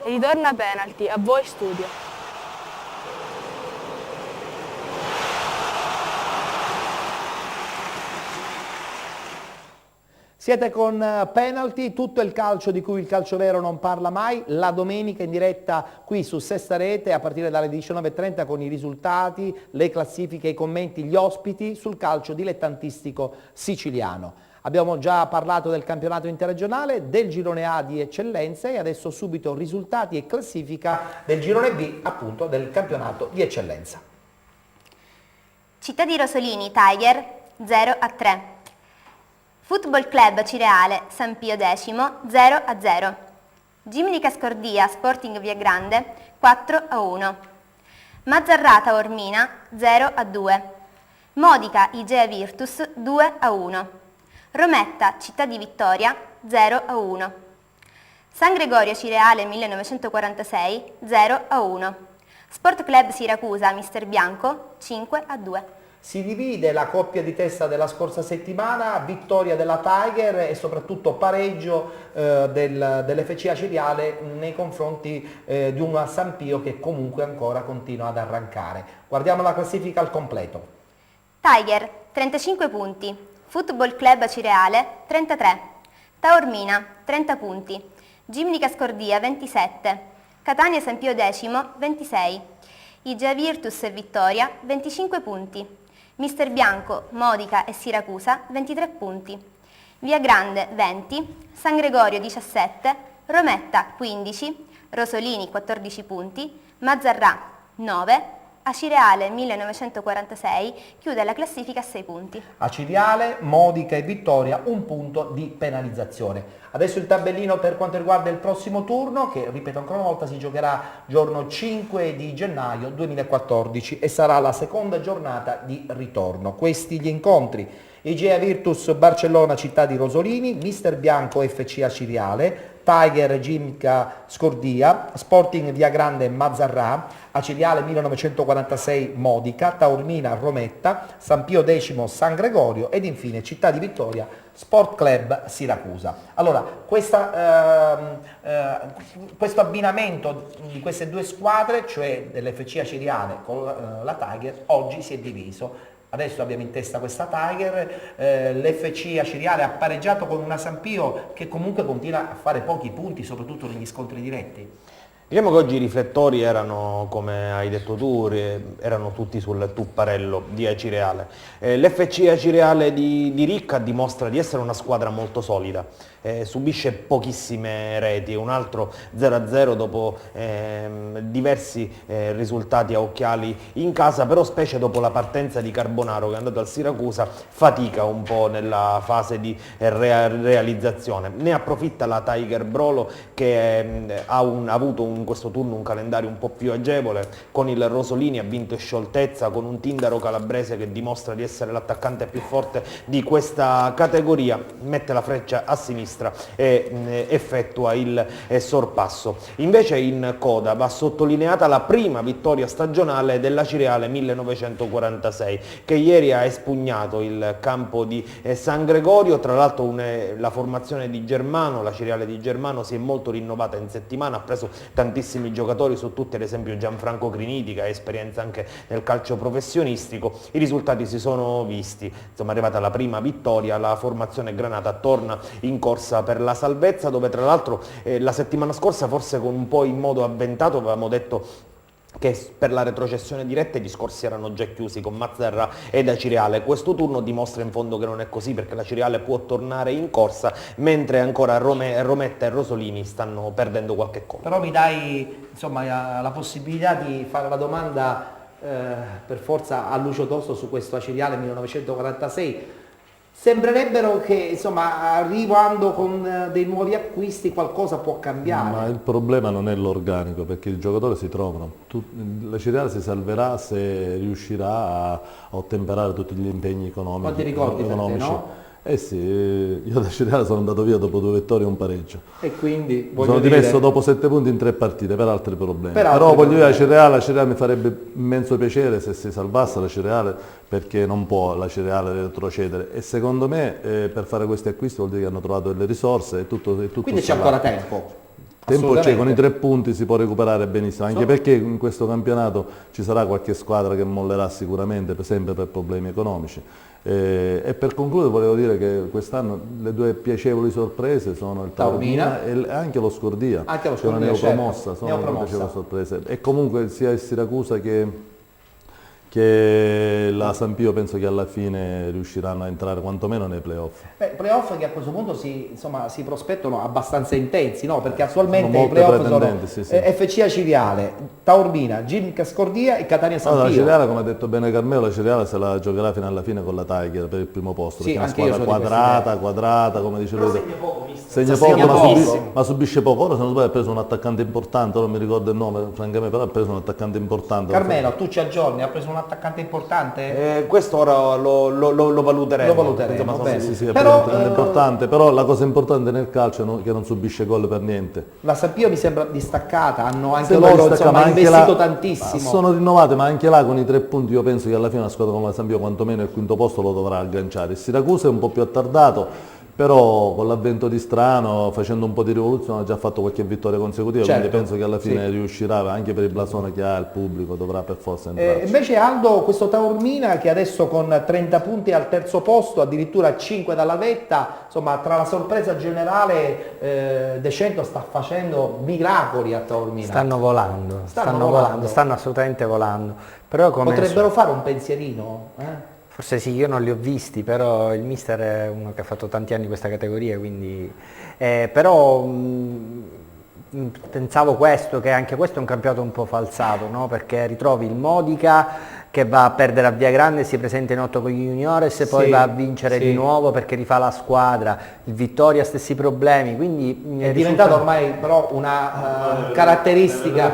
e ritorna a penalty, a voi studio. Siete con Penalty, tutto il calcio di cui il calcio vero non parla mai, la domenica in diretta qui su Sesta Rete a partire dalle 19:30 con i risultati, le classifiche, i commenti, gli ospiti sul calcio dilettantistico siciliano. Abbiamo già parlato del campionato interregionale, del girone A di eccellenza e adesso subito risultati e classifica del girone B, appunto del campionato di eccellenza. Città di Rosolini, Tiger 0-3. Football Club Cireale, San Pio X 0-0. Gimnica Scordia, Sporting Via Grande 4-1. Mazzarrata Ormina 0-2. Modica Igea Virtus 2-1. Rometta Città di Vittoria 0-1. San Gregorio Cireale 1946 0-1. Sport Club Siracusa Mister Bianco 5-2. Si divide la coppia di testa della scorsa settimana, vittoria della Tiger e soprattutto pareggio dell'FCA Ciriale nei confronti di un San Pio che comunque ancora continua ad arrancare. Guardiamo la classifica al completo. Tiger 35 punti, Football Club Cireale 33, Taormina 30 punti, Gimnica Scordia 27, Catania San Pio X 26, Igea Virtus e Vittoria 25 punti. Mister Bianco, Modica e Siracusa 23 punti, Via Grande 20, San Gregorio 17, Rometta 15, Rosolini 14 punti, Mazzarrà 9, Acireale 1946 chiude la classifica a 6 punti. Acireale, Modica e Vittoria un punto di penalizzazione. Adesso il tabellino per quanto riguarda il prossimo turno che, ripeto ancora una volta, si giocherà giorno 5 di gennaio 2014 e sarà la seconda giornata di ritorno. Questi gli incontri: Igea Virtus Barcellona Città di Rosolini, Mister Bianco FCA Ciriale, Tiger Gimnica Scordia, Sporting Via Grande Mazzarrà, Acireale 1946 Modica, Taormina Rometta, San Pio X San Gregorio ed infine Città di Vittoria Sport Club Siracusa. Allora, questo abbinamento di queste due squadre, cioè dell'FCA Ciriale con la Tiger, oggi si è diviso. Adesso abbiamo in testa questa Tiger, l'FCA Ciriale ha pareggiato con una San Pio che comunque continua a fare pochi punti, soprattutto negli scontri diretti. Diciamo che oggi i riflettori erano, come hai detto tu, erano tutti sul tupparello di Acireale. L'FC Acireale di Ricca dimostra di essere una squadra molto solida, subisce pochissime reti, un altro 0-0 dopo diversi risultati a occhiali in casa, però specie dopo la partenza di Carbonaro che è andato al Siracusa fatica un po' nella fase di realizzazione. Ne approfitta la Tiger Brolo che ha avuto in questo turno un calendario un po' più agevole, con il Rosolini ha vinto in scioltezza, con un Tindaro calabrese che dimostra di essere l'attaccante più forte di questa categoria, mette la freccia a sinistra e effettua il sorpasso. Invece in coda va sottolineata la prima vittoria stagionale della Cireale 1946 che ieri ha espugnato il campo di San Gregorio. Tra l'altro la formazione di Germano, la Cireale di Germano, si è molto rinnovata in settimana, ha preso tantissimi giocatori su tutti, ad esempio Gianfranco Criniti che ha esperienza anche nel calcio professionistico. I risultati si sono visti, insomma è arrivata la prima vittoria, la formazione granata torna in corsa per la salvezza, dove tra l'altro la settimana scorsa, forse con un po' in modo avventato, avevamo detto che per la retrocessione diretta i discorsi erano già chiusi con Mazzarra ed Acireale. Questo turno dimostra in fondo che non è così, perché la Cireale può tornare in corsa, mentre ancora Rometta e Rosolini stanno perdendo qualche colpo. Però mi dai insomma la possibilità di fare la domanda per forza a Lucio Tosto su questo Acireale 1946. Sembrerebbero che insomma arrivando con dei nuovi acquisti qualcosa può cambiare. Ma il problema non è l'organico, perché i giocatori si trovano. La Cireale si salverà se riuscirà a ottemperare tutti gli impegni economici. Quanti ricordi per te, no? Eh sì, io da Cireale sono andato via dopo 2 vittorie e un pareggio. E quindi Sono dimesso dopo 7 punti in 3 partite per altri problemi. Però voglio dire, la Cireale mi farebbe immenso piacere se si salvasse la Cireale, perché non può la Cireale retrocedere. E secondo me per fare questi acquisti vuol dire che hanno trovato delle risorse e tutto quindi c'è ancora tempo. Tempo c'è, con i 3 punti si può recuperare benissimo, anche perché in questo campionato ci sarà qualche squadra che mollerà sicuramente, per esempio per problemi economici. E per concludere volevo dire che quest'anno le 2 piacevoli sorprese sono il Taormina e anche lo Scordia, Anche lo che è una Scordia, neopromossa, certo, sono le neopromossa. piacevoli sorprese. E comunque sia il Siracusa che la San Pio penso che alla fine riusciranno a entrare quantomeno nei playoff. Playoff che a questo punto si prospettano abbastanza intensi, no? Perché attualmente Sono i molto playoff sono pretendenti, sì, sì. FCA Ciriale, Taormina, Gimnica Scordia e Catania San Allora, la Pio. Ciriale, come ha detto bene Carmelo, la Ciriale se la giocherà fino alla fine con la Tiger per il primo posto, Sì, perché è una anche io squadra sono di quadrata, come dice lui. Segna Segna poco, pochissimo. ma subisce poco. Ora se non sbaglio ha preso un attaccante importante, ora non mi ricordo il nome, francamente, però ha preso un attaccante importante. Carmelo, tu ci aggiorni, ha preso un attaccante importante? Questo ora lo valuteremo. Lo valuteremo, Insomma, bene. Sì, sì, è Però, preso un importante, però la cosa importante nel calcio è che non subisce gol per niente. La San Pio mi sembra distaccata, hanno anche Sembra loro distaccata, insomma, ma anche investito là- tantissimo. Sono rinnovate, ma anche là con i 3 punti io penso che alla fine una squadra come la San Pio quantomeno il quinto posto lo dovrà agganciare. Il Siracusa è un po' più attardato, però con l'avvento di Strano, facendo un po' di rivoluzione, ha già fatto qualche vittoria consecutiva, Certo, quindi penso che alla fine sì. riuscirà, anche per il blasone che ha il pubblico, dovrà per forza entrare. Invece Aldo, questo Taormina che adesso con 30 punti è al terzo posto, addirittura 5 dalla vetta, insomma tra la sorpresa generale De Cento sta facendo miracoli a Taormina. Stanno volando, stanno assolutamente volando. Però come Potrebbero fare un pensierino? forse sì, io non li ho visti, però il mister è uno che ha fatto tanti anni questa categoria, quindi però pensavo questo, che anche questo è un campionato un po' falsato, no? Perché ritrovi il Modica che va a perdere a Via Grande, si presenta in 8 con gli juniores e poi Sì, va a vincere sì. di nuovo perché rifà la squadra, il Vittoria stessi problemi, quindi È diventato ormai però una caratteristica.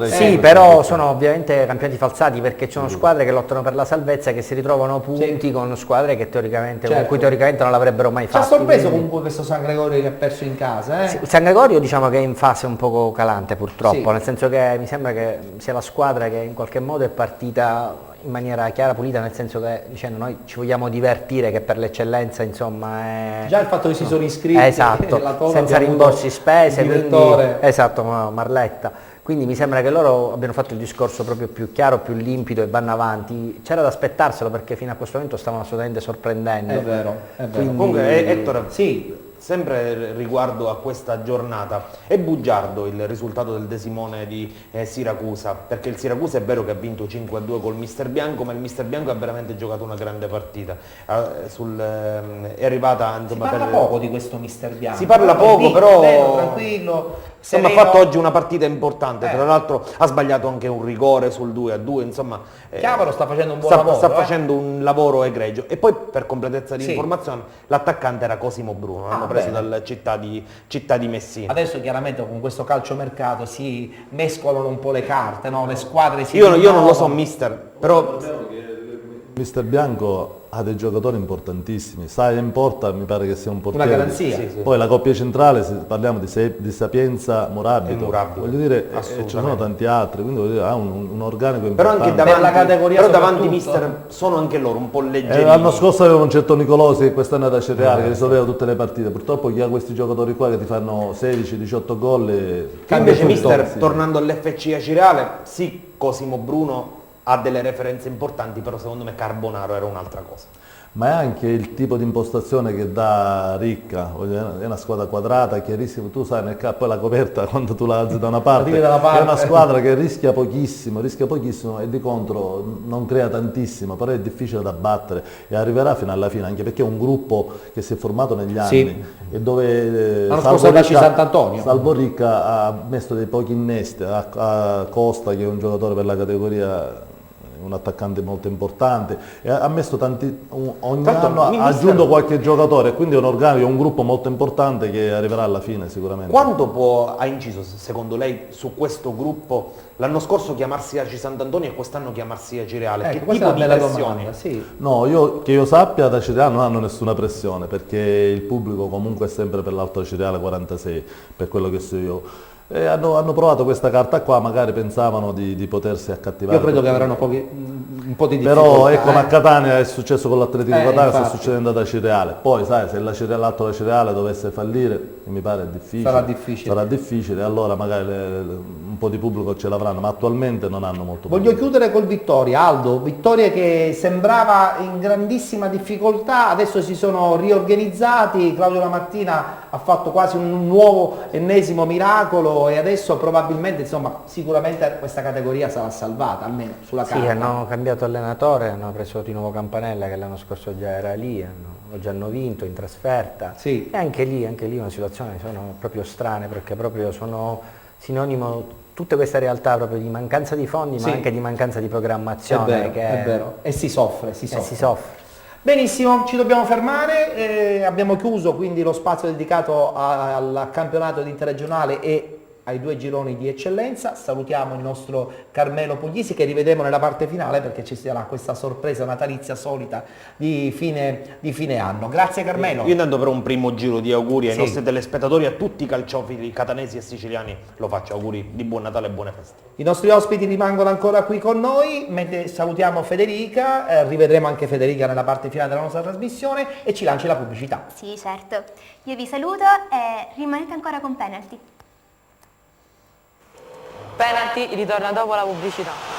Sì, però sono ovviamente campionati falsati perché ci sono squadre che lottano per la salvezza e che si ritrovano punti Sì. con squadre che teoricamente, Certo. con cui teoricamente non l'avrebbero mai Ci ha fatto. sorpreso quindi- comunque questo San Gregorio che ha perso in casa, Sì, il San Gregorio diciamo che è in fase un poco calante purtroppo, Sì. nel senso che mi sembra che sia la squadra che in qualche modo è partita in maniera chiara, pulita, nel senso che dicendo noi ci vogliamo divertire, che per l'eccellenza insomma è... Già il fatto che si sono iscritti Esatto, la Tolo senza abbiamo avuto rimborsi spese, il quindi, direttore. esatto, Marletta. Quindi mi sembra che loro abbiano fatto il discorso proprio più chiaro, più limpido e vanno avanti. C'era da aspettarselo perché fino a questo momento stavano assolutamente sorprendendo. È vero, è vero. Quindi- Comunque, Ettore, Sì, sempre riguardo a questa giornata, è bugiardo il risultato del Desimone di Siracusa, perché il Siracusa è vero che ha vinto 5-2 col Mister Bianco, ma il Mister Bianco ha veramente giocato una grande partita. È arrivata si insomma, parla poco di questo Mister Bianco. Si parla È poco, lì, però- bello, tranquillo, Insomma, ha sereno. fatto oggi una partita importante, tra l'altro ha sbagliato anche un rigore sul 2-2, insomma Chiamaro sta facendo un buon sta, lavoro. sta facendo un lavoro egregio. E poi per completezza di Sì. informazione, l'attaccante era Cosimo Bruno, l'hanno preso bene. dal città di Messina. Adesso chiaramente con questo calciomercato si mescolano un po' le carte, no? Le squadre si Io non lo rinnovano. so mister, però Mister Bianco ha dei giocatori importantissimi, Saia in porta mi pare che sia un portiere. Una garanzia. Sì, sì. Poi la coppia centrale, se parliamo di Sapienza Morabito, E Morabito. voglio dire, ci Assolutamente. sono tanti altri, quindi voglio dire, ha un organico Però importante. anche davanti, Per la categoria però davanti soprattutto. mister sono anche loro un po' leggerini. L'anno scorso aveva un certo Nicolosi che quest'anno era Cereale che risolveva tutte le partite, purtroppo chi ha questi giocatori qua che ti fanno 16-18 gol Invece tutto, mister, sì. tornando all'FC Cireale, sì, Cosimo Bruno ha delle referenze importanti, però secondo me Carbonaro era un'altra cosa. Ma è anche il tipo di impostazione che dà Ricca, è una squadra quadrata, chiarissima, tu sai nel poi la coperta quando tu la alzi da una parte, tiri da una parte. è una squadra che rischia pochissimo e di contro non crea tantissimo, però è difficile da battere e arriverà fino alla fine, anche perché è un gruppo che si è formato negli anni Sì. e dove L'anno scorso era Sant'Antonio. Salvo Ricca ha messo dei pochi innesti, a Costa che è un giocatore per la categoria, un attaccante molto importante, e ha messo ogni Tanto, anno ha mister- aggiunto qualche giocatore, e quindi è un organico, un gruppo molto importante che arriverà alla fine sicuramente. Quanto ha inciso secondo lei su questo gruppo l'anno scorso chiamarsi Aci Sant'Antonio e quest'anno chiamarsi Aci Reale? Ecco, Che questa tipo è di una bella pressione? domanda, sì. No, che io sappia da Cireale non hanno nessuna pressione, perché il pubblico comunque è sempre per l'Alto Cireale 46, per quello che so io. hanno provato questa carta qua, magari pensavano di potersi accattivare. Io credo che avranno un po' di difficoltà. Però ecco, a Catania è successo con l'Atletico Catania, sta infatti. succedendo ad Acireale. Poi sai, se l'Atto Acireale dovesse fallire, che mi pare è difficile, sarà difficile, allora magari un po' di pubblico ce l'avranno, ma attualmente non hanno molto pubblico. Voglio chiudere col Vittoria, Aldo. Vittoria che sembrava in grandissima difficoltà, adesso si sono riorganizzati, Claudio Lamattina ha fatto quasi un nuovo ennesimo miracolo e adesso probabilmente, insomma, sicuramente questa categoria sarà salvata, almeno sulla carta. Sì, hanno cambiato allenatore, hanno preso di nuovo Campanella che l'anno scorso già era lì, già hanno vinto in trasferta. Sì. E anche lì una situazione sono proprio strane perché proprio sono sinonimo tutte queste realtà proprio di mancanza di fondi Sì. ma anche di mancanza di programmazione. È vero, e si soffre, Si soffre. Benissimo, ci dobbiamo fermare, abbiamo chiuso quindi lo spazio dedicato al campionato interregionale e ai 2 gironi di eccellenza. Salutiamo il nostro Carmelo Puglisi che rivedremo nella parte finale perché ci sarà questa sorpresa natalizia solita di fine anno. Grazie Carmelo. Io intanto per un primo giro di auguri ai Sì. nostri telespettatori, a tutti i calciofili catanesi e siciliani, lo faccio auguri di buon Natale e buone feste. I nostri ospiti rimangono ancora qui con noi, mentre salutiamo Federica, rivedremo anche Federica nella parte finale della nostra trasmissione e ci lanci la pubblicità. Sì, certo. Io vi saluto e rimanete ancora con Penalty. Penalty ritorna dopo la pubblicità.